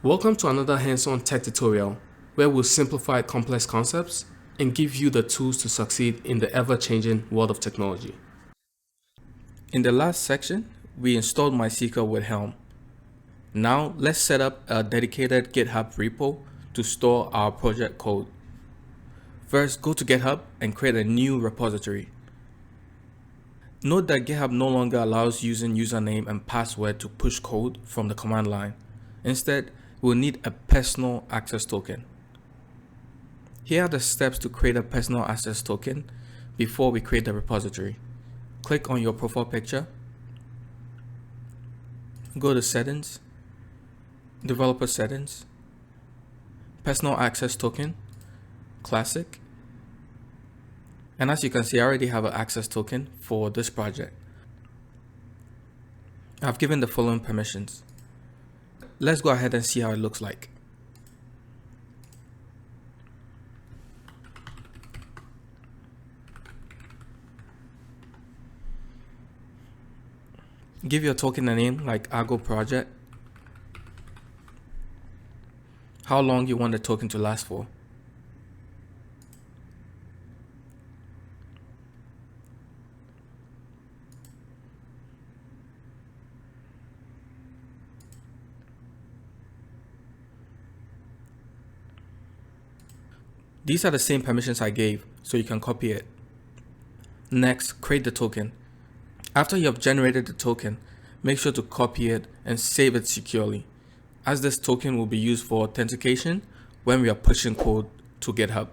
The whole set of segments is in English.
Welcome to another hands-on tech tutorial where we'll simplify complex concepts and give you the tools to succeed in the ever-changing world of technology. In the last section, we installed MySQL with Helm. Now let's set up a dedicated GitHub repo to store our project code. First, go to GitHub and create a new repository. Note that GitHub no longer allows using username and password to push code from the command line. Instead, we'll need a personal access token. Here are the steps to create a personal access token before we create the repository. Click on your profile picture, go to Settings, Developer Settings, Personal Access Token, Classic, and as you can see, I already have an access token for this project. I've given the following permissions. Let's go ahead and see how it looks like. Give your token a name like Argo Project. How long you want the token to last for. These are the same permissions I gave, so you can copy it. Next, create the token. After you have generated the token, make sure to copy it and save it securely, as this token will be used for authentication when we are pushing code to GitHub.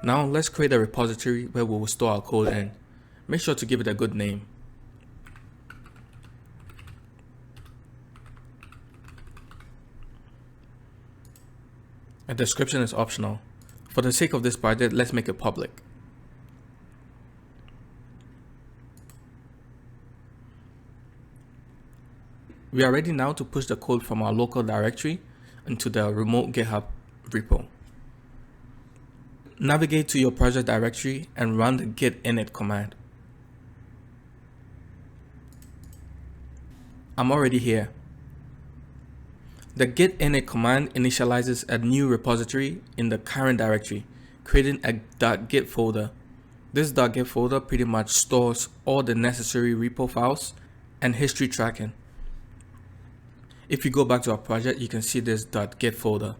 Now let's create a repository where we will store our code in. Make sure to give it a good name. A description is optional. For the sake of this project, let's make it public. We are ready now to push the code from our local directory into the remote GitHub repo. Navigate to your project directory and run the git init command. I'm already here. The git init command initializes a new repository in the current directory, creating a .git folder. This .git folder pretty much stores all the necessary repo files and history tracking. If you go back to our project, you can see this .git folder.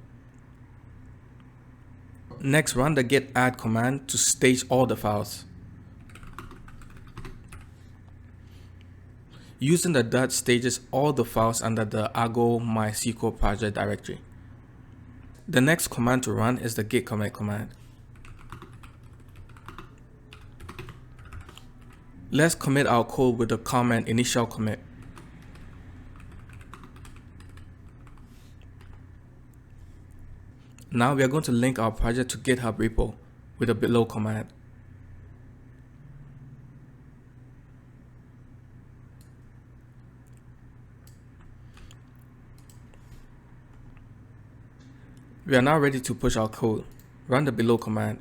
Next, run the git add command to stage all the files. Using the dot stages all the files under the Argo MySQL project directory. The next command to run is the git commit command. Let's commit our code with the comment initial commit. Now we are going to link our project to GitHub repo with the below command. We are now ready to push our code. Run the below command.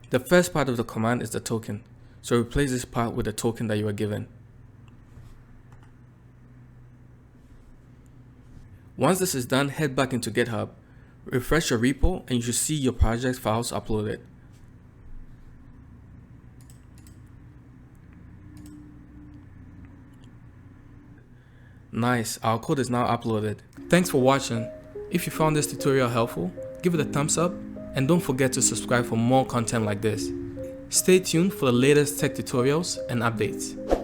The first part of the command is the token, so replace this part with the token that you were given. Once this is done, head back into GitHub, refresh your repo, and you should see your project files uploaded. Nice, our code is now uploaded. Thanks for watching. If you found this tutorial helpful, give it a thumbs up and don't forget to subscribe for more content like this. Stay tuned for the latest tech tutorials and updates.